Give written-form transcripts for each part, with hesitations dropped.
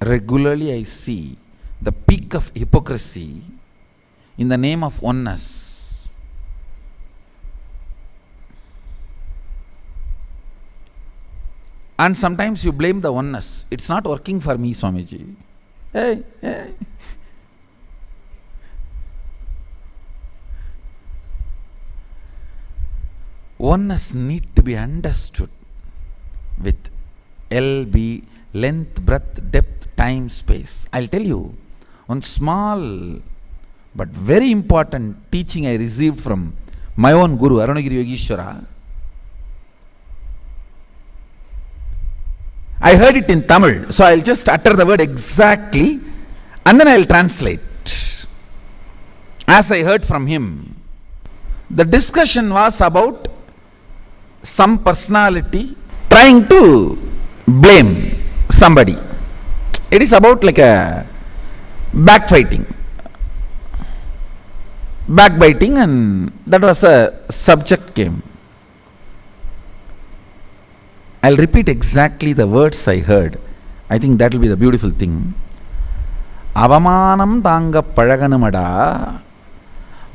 regularly I see the peak of hypocrisy in the name of oneness. And sometimes you blame the oneness. It's not working for me, Swamiji. Hey. Oneness need to be understood with LB, length, breadth, depth, time, space. I'll tell you one small but very important teaching I received from my own Guru, Arunagiri Yogeshwara. I heard it in Tamil, so I'll just utter the word exactly and then I'll translate as I heard from him. The discussion was about some personality trying to blame somebody. It is about like a backbiting, and that was a subject came. I'll repeat exactly the words I heard. I think that will be the beautiful thing. Avamanam thanga palaganumada,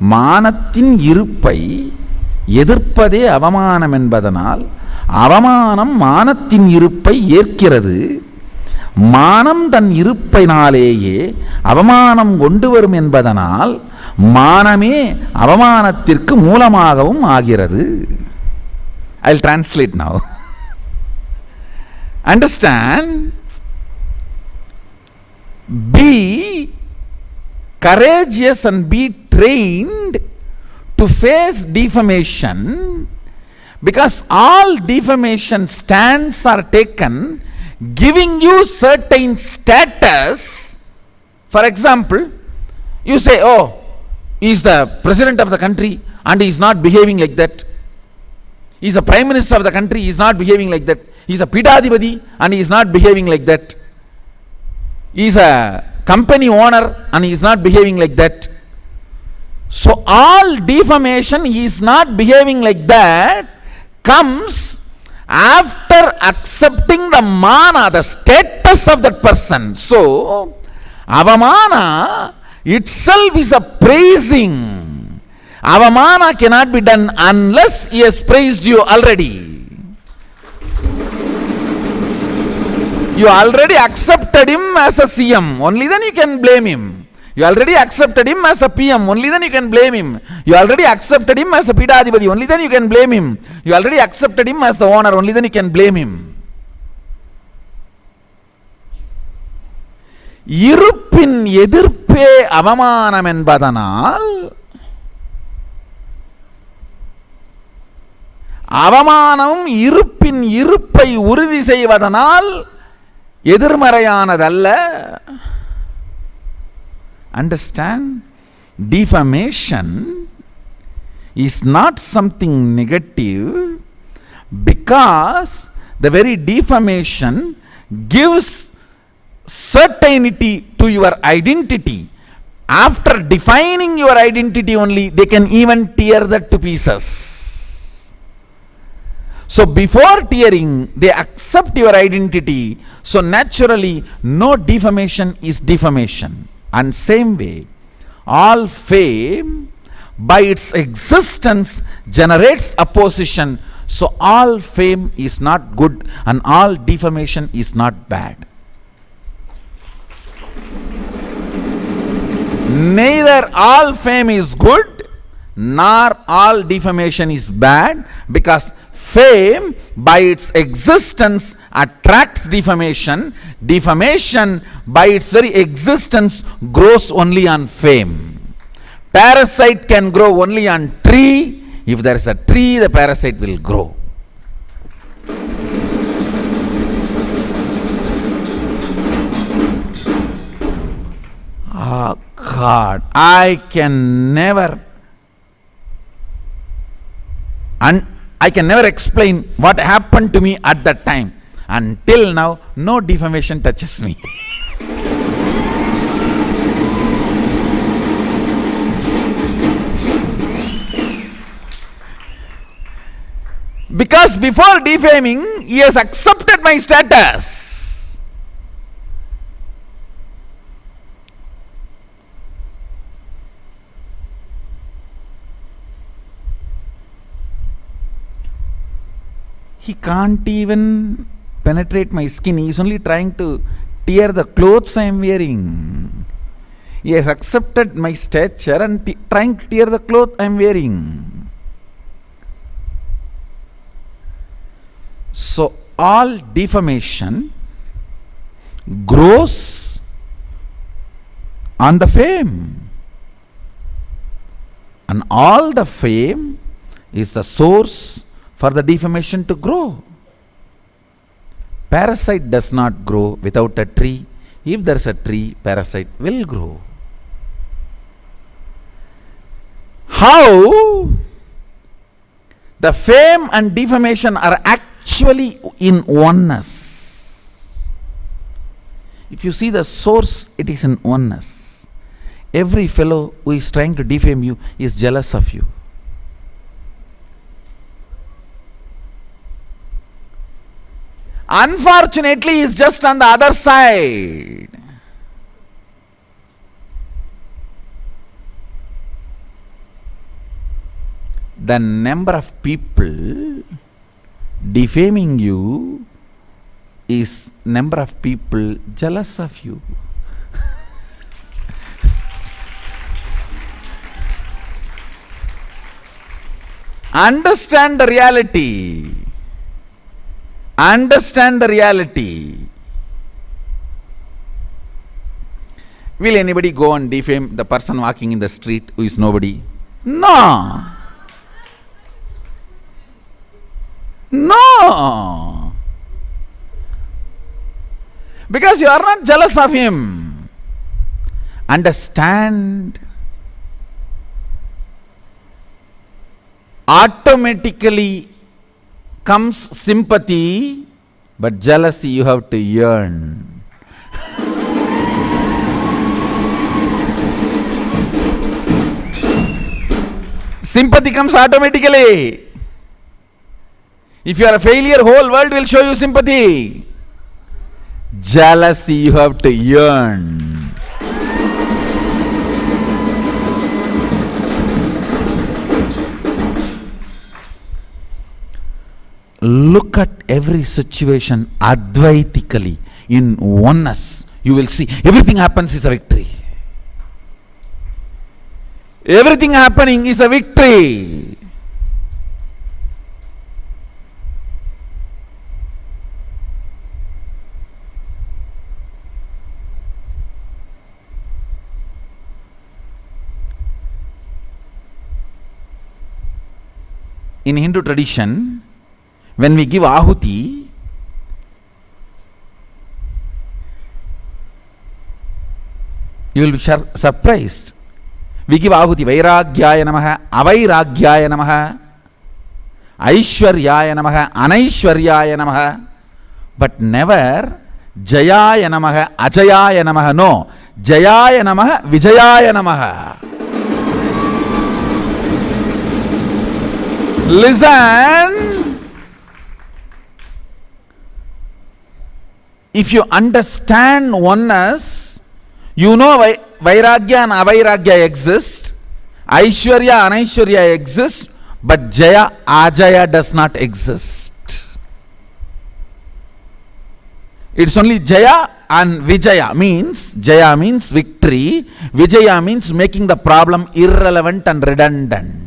manathin iruppai எதிர்ப்பதே அவமானம் என்பதனால் அவமானம் மானத்தின் இருப்பை ஏற்கிறது. மானம் தன் இருப்பினாலேயே அவமானம் கொண்டு வரும் என்பதனால் மானமே அவமானத்திற்கு மூலமாகவும் ஆகிறது. I'll translate now. Understand? Be courageous and be trained to face defamation, because all defamation stands are taken giving you certain status. For example, you say, oh, he is the president of the country and he is not behaving like that. He is the prime minister of the country, he is not behaving like that. He is a Pidadipati and he is not behaving like that. He is a company owner and he is not behaving like that. So all defamation, he is not behaving like that, comes after accepting the mana, the status of that person. So avamana itself is a praising. Avamana cannot be done unless he has praised you already. You already accepted him as a CM, only then you can blame him. You already accepted him as a PM, only then you can blame him. You already accepted him as a Pidadipati, only then you can blame him. You already accepted him as the owner, only then you can blame him. இருப்பின் எதிர்ப்பே அவமானம் என்பதனால் அவமானம் இருப்பின் இருப்பை உறுதி செய்வதனால் எதிர்மறையானதல்ல. Understand? Defamation is not something negative, because the very defamation gives certainty to your identity. After defining your identity only, they can even tear that to pieces. So before tearing, they accept your identity. So naturally, no defamation is defamation. And same way, all fame by its existence generates opposition. So all fame is not good and all defamation is not bad. Neither all fame is good nor all defamation is bad, because fame by its existence attracts defamation. Defamation by its very existence grows only on fame. Parasite can grow only on tree. If there is a tree, the parasite will grow. Oh God, I can never explain what happened to me at that time. Until now, no defamation touches me. Because before defaming, he has accepted my status. He can't even penetrate my skin. He is only trying to tear the clothes I am wearing. He has accepted my stature and trying to tear the cloth I am wearing. So all defamation grows on the fame, and all the fame is the source for the defamation to grow. Parasite does not grow without a tree. If there is a tree, parasite will grow. How the fame and defamation are actually in oneness. If you see the source, it is in oneness. Every fellow who is trying to defame you is jealous of you. Unfortunately, he is just on the other side. The number of people defaming you is number of people jealous of you. Understand the reality. Understand the reality. Will anybody go and defame the person walking in the street who is nobody? No. No. Because you are not jealous of him. Understand. Automatically comes sympathy, but jealousy you have to yearn. Sympathy comes automatically. If you are a failure, whole world will show you sympathy. Jealousy you have to yearn. Look at every situation advaitically, in oneness. You will see everything happens is a victory. Everything happening is a victory. In Hindu tradition, when we give ahuti, you will be surprised. We give ahuti vairagyaya namaha, avairagyaya namaha, aishwaryaya namaha, anaishwaryaya namaha, but never jayaya namaha, ajayaya namaha. No, jayaya namaha, vijayaya namaha. Listen. If you understand oneness, you know Vairagya and Avairagya exist, Aishwarya and Anaishwarya exist, but Jaya, Ajaya does not exist. It's only Jaya and Vijaya means, Jaya means victory, Vijaya means making the problem irrelevant and redundant.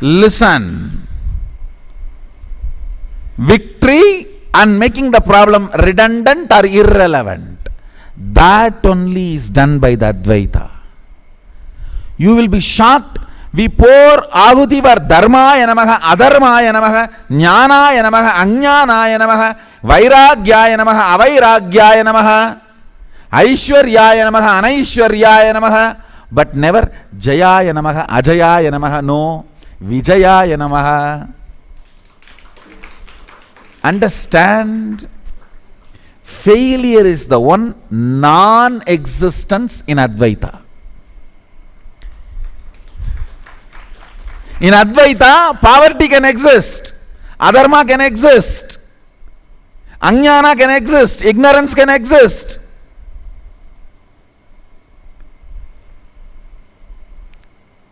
Listen. Victory and making the problem redundant or irrelevant, that only is done by the Advaita. You will be shocked. We pour ahuti for dharmaya namaha, adharmaya namaha, jnanaya namaha, ajnanaya namaha, vairagyaya namaha, avairagyaya namaha, aishwaryaya namaha, anaishwaryaya namaha, but never jayaya namaha, ajayaya namaha. No, vijayaya namaha. Understand, failure is the one non-existence in Advaita. In Advaita, poverty can exist, adharma can exist, ajnana can exist, ignorance can exist.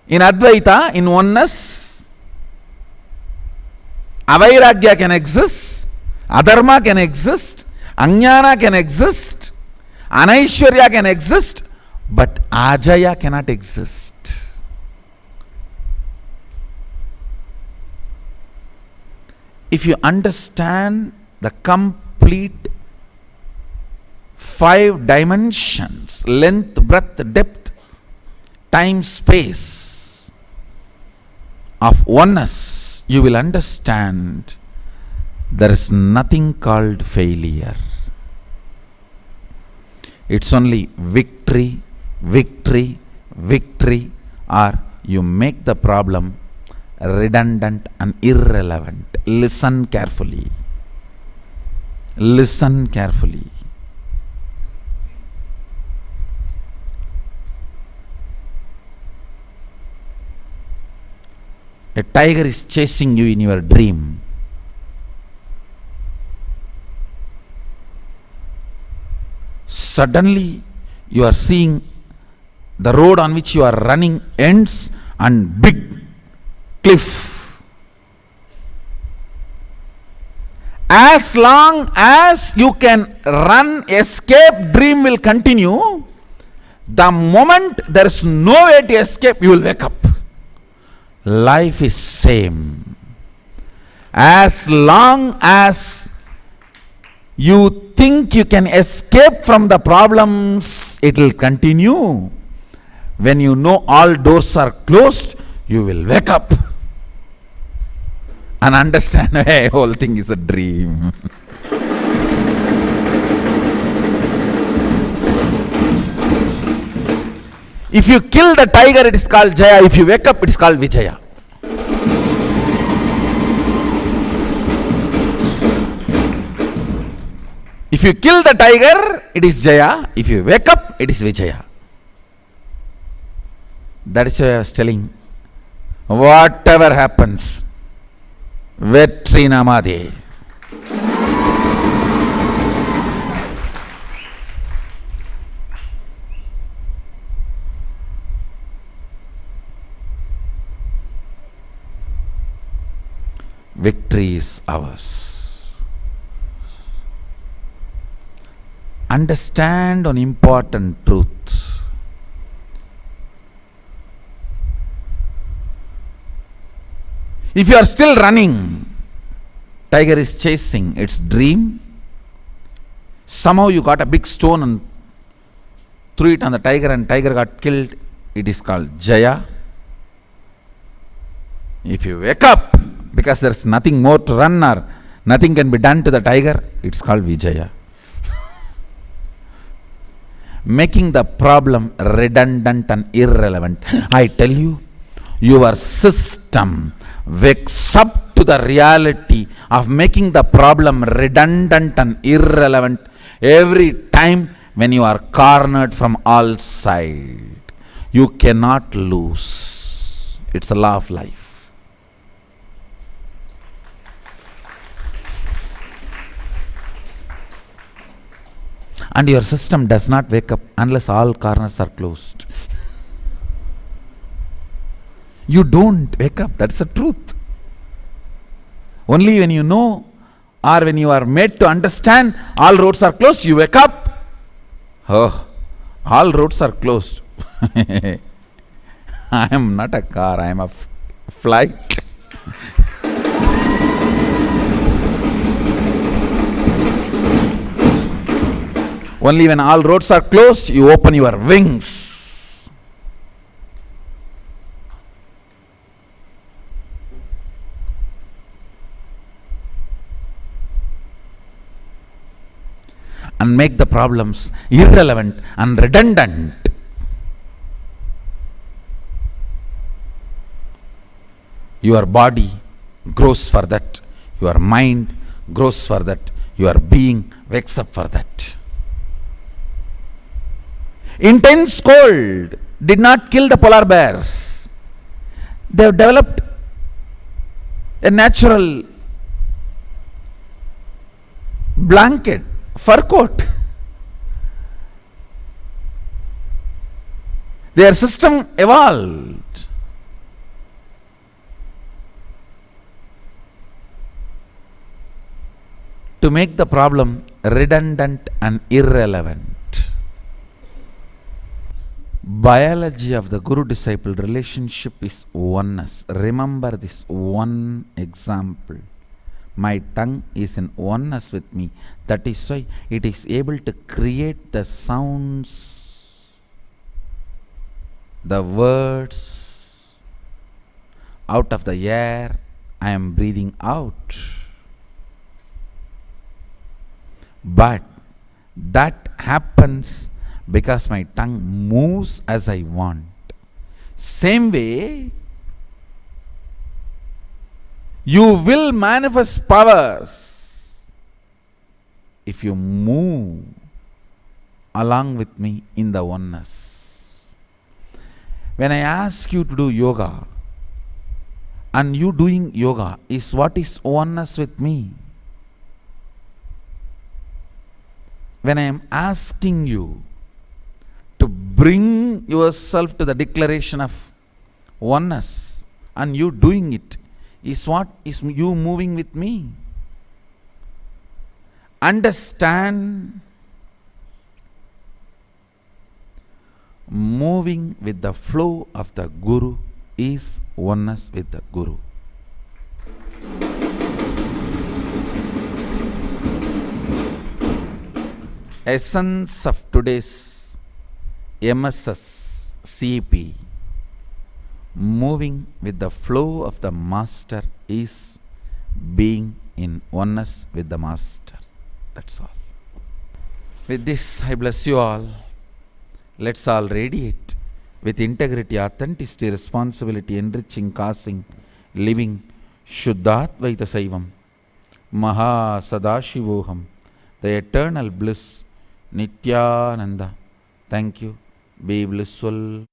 In Advaita, in oneness, Avairagya can exist, Adharma can exist, Ajnana can exist, Anaishwarya can exist, but Ajaya cannot exist. If you understand the complete 5 dimensions, length, breadth, depth, time, space of oneness, you will understand there is nothing called failure. It's only victory, victory, victory, or you make the problem redundant and irrelevant. Listen carefully. Listen carefully. A tiger is chasing you in your dream. Suddenly, you are seeing the road on which you are running ends and big cliff. As long as you can run, escape, dream will continue. The moment there is no way to escape, you will wake up. Life is same. As long as you think you can escape from the problems, it will continue. When you know all doors are closed, you will wake up and understand, hey, whole thing is a dream. If you kill the tiger, it is called Jaya. If you wake up, it is called Vijaya. If you kill the tiger, it is Jaya. If you wake up, it is Vijaya. That is why I was telling, whatever happens, Vetri Namade. Victory is ours. Understand an important truth. If you are still running, tiger is chasing its dream. Somehow you got a big stone and threw it on the tiger and tiger got killed. It is called Jaya. If you wake up, because there is nothing more to run or nothing can be done to the tiger, it's called Vijaya. Making the problem redundant and irrelevant. I tell you, your system wakes up to the reality of making the problem redundant and irrelevant every time when you are cornered from all sides. You cannot lose. It's a law of life. And your system does not wake up unless all corners are closed. You don't wake up. That's the truth. Only when you know or when you are made to understand all roads are closed, you wake up. Oh, all roads are closed. I am not a car, I am a flight. Only when all roads are closed, you open your wings. And make the problems irrelevant and redundant. Your body grows for that. Your mind grows for that. Your being wakes up for that. Intense cold did not kill the polar bears. They have developed a natural blanket, fur coat. Their system evolved. to make the problem redundant and irrelevant. Biology of the Guru-disciple relationship is oneness. Remember this one example. My tongue is in oneness with me. That is why it is able to create the sounds, the words out of the air I am breathing out. But that happens because my tongue moves as I want. Same way, you will manifest powers if you move along with me in the oneness. When I ask you to do yoga, and you doing yoga is what is oneness with me. When I am asking you to bring yourself to the declaration of oneness, and you doing it, is what is you moving with me. Understand, moving with the flow of the Guru is oneness with the Guru. Essence of today's MSS CP, moving with the flow of the Master, is being in oneness with the Master. That's all. With this, I bless you all. Let's all radiate with integrity, authenticity, responsibility, enriching, causing, living Shuddhatvaita Saivam, Maha Sadashivoham, the eternal bliss, Nityananda. Thank you. Be blissful.